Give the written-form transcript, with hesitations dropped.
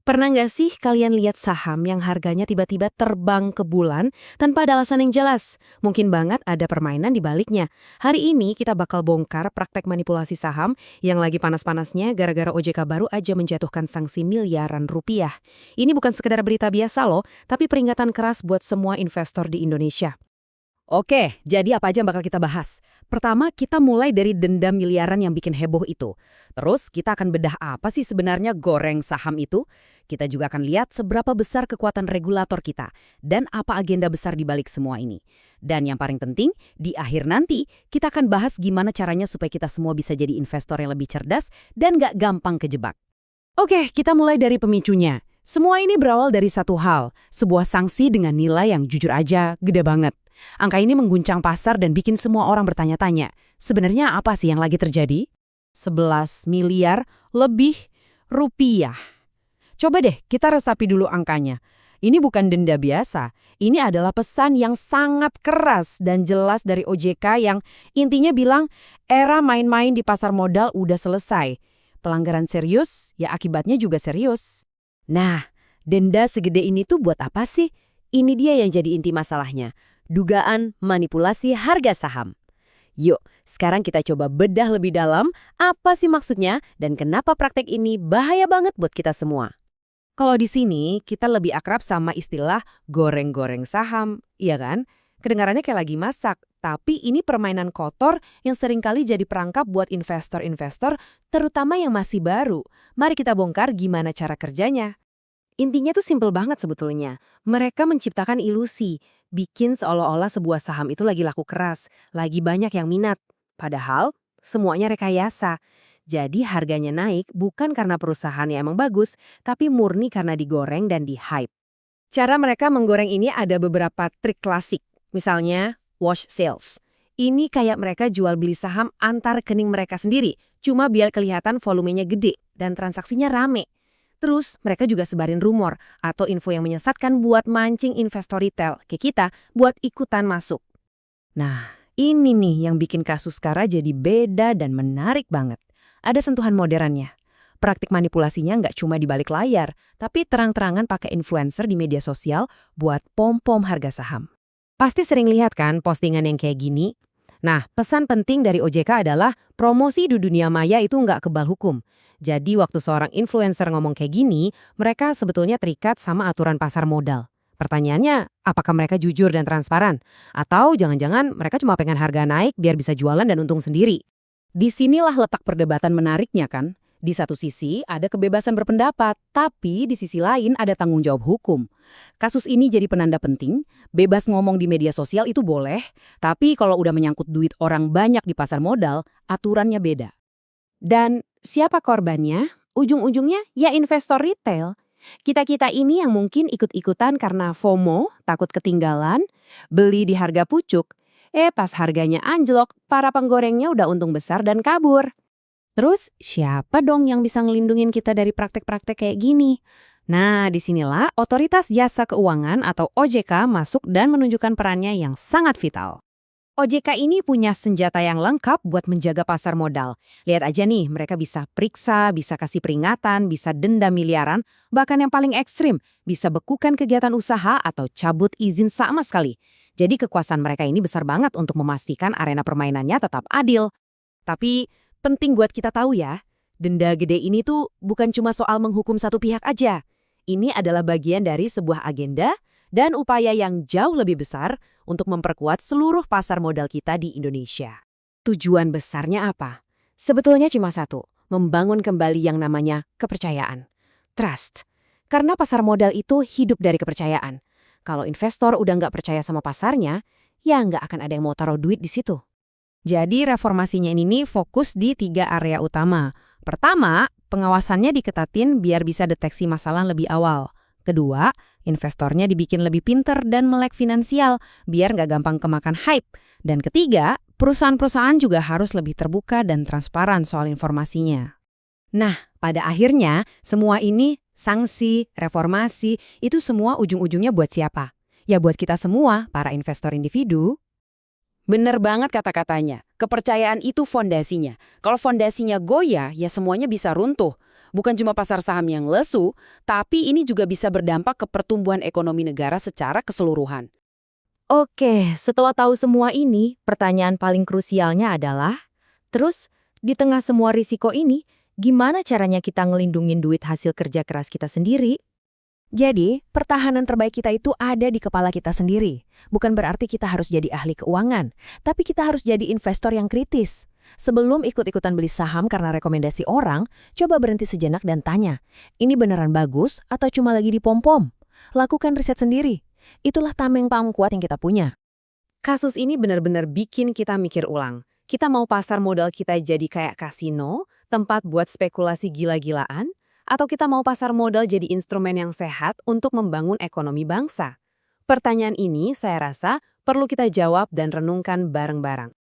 Pernah nggak sih kalian lihat saham yang harganya tiba-tiba terbang ke bulan tanpa ada alasan yang jelas? Mungkin banget ada permainan di baliknya. Hari ini kita bakal bongkar praktek manipulasi saham yang lagi panas-panasnya gara-gara OJK baru aja menjatuhkan sanksi miliaran rupiah. Ini bukan sekedar berita biasa loh, tapi peringatan keras buat semua investor di Indonesia. Oke, jadi apa aja yang bakal kita bahas? Pertama, kita mulai dari denda miliaran yang bikin heboh itu. Terus, kita akan bedah apa sih sebenarnya goreng saham itu? Kita juga akan lihat seberapa besar kekuatan regulator kita dan apa agenda besar di balik semua ini. Dan yang paling penting, di akhir nanti, kita akan bahas gimana caranya supaya kita semua bisa jadi investor yang lebih cerdas dan nggak gampang kejebak. Oke, kita mulai dari pemicunya. Semua ini berawal dari satu hal, sebuah sanksi dengan nilai yang jujur aja gede banget. Angka ini mengguncang pasar dan bikin semua orang bertanya-tanya, sebenarnya apa sih yang lagi terjadi? 11 miliar lebih rupiah. Coba deh kita resapi dulu angkanya. Ini bukan denda biasa, ini adalah pesan yang sangat keras dan jelas dari OJK yang intinya bilang era main-main di pasar modal udah selesai. Pelanggaran serius, ya akibatnya juga serius. Nah, denda segede ini tuh buat apa sih? Ini dia yang jadi inti masalahnya. Dugaan manipulasi harga saham. Yuk, sekarang kita coba bedah lebih dalam apa sih maksudnya dan kenapa praktek ini bahaya banget buat kita semua. Kalau di sini kita lebih akrab sama istilah goreng-goreng saham, iya kan? Kedengarannya kayak lagi masak, tapi ini permainan kotor yang seringkali jadi perangkap buat investor-investor, terutama yang masih baru. Mari kita bongkar gimana cara kerjanya. Intinya tuh simpel banget sebetulnya. Mereka menciptakan ilusi, bikin seolah-olah sebuah saham itu lagi laku keras, lagi banyak yang minat. Padahal semuanya rekayasa. Jadi harganya naik bukan karena perusahaannya emang bagus, tapi murni karena digoreng dan di-hype. Cara mereka menggoreng ini ada beberapa trik klasik. Misalnya, wash sales. Ini kayak mereka jual beli saham antar rekening mereka sendiri, cuma biar kelihatan volumenya gede dan transaksinya rame. Terus, mereka juga sebarin rumor atau info yang menyesatkan buat mancing investor retail kayak kita buat ikutan masuk. Nah, ini nih yang bikin kasus Kara jadi beda dan menarik banget. Ada sentuhan modernnya. Praktik manipulasinya nggak cuma di balik layar, tapi terang-terangan pakai influencer di media sosial buat pom-pom harga saham. Pasti sering lihat kan postingan yang kayak gini? Nah, pesan penting dari OJK adalah promosi di dunia maya itu nggak kebal hukum. Jadi waktu seorang influencer ngomong kayak gini, mereka sebetulnya terikat sama aturan pasar modal. Pertanyaannya, apakah mereka jujur dan transparan? Atau jangan-jangan mereka cuma pengen harga naik biar bisa jualan dan untung sendiri? Disinilah letak perdebatan menariknya kan? Di satu sisi ada kebebasan berpendapat, tapi di sisi lain ada tanggung jawab hukum. Kasus ini jadi penanda penting, bebas ngomong di media sosial itu boleh, tapi kalau udah menyangkut duit orang banyak di pasar modal, aturannya beda. Dan siapa korbannya? Ujung-ujungnya ya investor retail. Kita-kita ini yang mungkin ikut-ikutan karena FOMO, takut ketinggalan, beli di harga pucuk. Pas harganya anjlok, para penggorengnya udah untung besar dan kabur. Terus, siapa dong yang bisa ngelindungin kita dari praktek-praktek kayak gini? Nah, disinilah Otoritas Jasa Keuangan atau OJK masuk dan menunjukkan perannya yang sangat vital. OJK ini punya senjata yang lengkap buat menjaga pasar modal. Lihat aja nih, mereka bisa periksa, bisa kasih peringatan, bisa denda miliaran, bahkan yang paling ekstrim, bisa bekukan kegiatan usaha atau cabut izin sama sekali. Jadi kekuasaan mereka ini besar banget untuk memastikan arena permainannya tetap adil. Tapi penting buat kita tahu ya, denda gede ini tuh bukan cuma soal menghukum satu pihak aja. Ini adalah bagian dari sebuah agenda dan upaya yang jauh lebih besar untuk memperkuat seluruh pasar modal kita di Indonesia. Tujuan besarnya apa? Sebetulnya cuma satu, membangun kembali yang namanya kepercayaan. Trust. Karena pasar modal itu hidup dari kepercayaan. Kalau investor udah nggak percaya sama pasarnya, ya nggak akan ada yang mau taruh duit di situ. Jadi reformasinya ini fokus di 3 area utama. Pertama, pengawasannya diketatin biar bisa deteksi masalah lebih awal. Kedua, investornya dibikin lebih pinter dan melek finansial biar nggak gampang kemakan hype. Dan ketiga, perusahaan-perusahaan juga harus lebih terbuka dan transparan soal informasinya. Nah, pada akhirnya semua ini, sanksi, reformasi, itu semua ujung-ujungnya buat siapa? Ya buat kita semua, para investor individu. Bener banget kata-katanya. Kepercayaan itu fondasinya. Kalau fondasinya goyah, ya semuanya bisa runtuh. Bukan cuma pasar saham yang lesu, tapi ini juga bisa berdampak ke pertumbuhan ekonomi negara secara keseluruhan. Oke, setelah tahu semua ini, pertanyaan paling krusialnya adalah, terus di tengah semua risiko ini, gimana caranya kita ngelindungin duit hasil kerja keras kita sendiri? Jadi, pertahanan terbaik kita itu ada di kepala kita sendiri. Bukan berarti kita harus jadi ahli keuangan, tapi kita harus jadi investor yang kritis. Sebelum ikut-ikutan beli saham karena rekomendasi orang, coba berhenti sejenak dan tanya, ini beneran bagus atau cuma lagi dipom-pom? Lakukan riset sendiri. Itulah tameng pam kuat yang kita punya. Kasus ini benar-benar bikin kita mikir ulang. Kita mau pasar modal kita jadi kayak kasino, tempat buat spekulasi gila-gilaan, atau kita mau pasar modal jadi instrumen yang sehat untuk membangun ekonomi bangsa? Pertanyaan ini saya rasa perlu kita jawab dan renungkan bareng-bareng.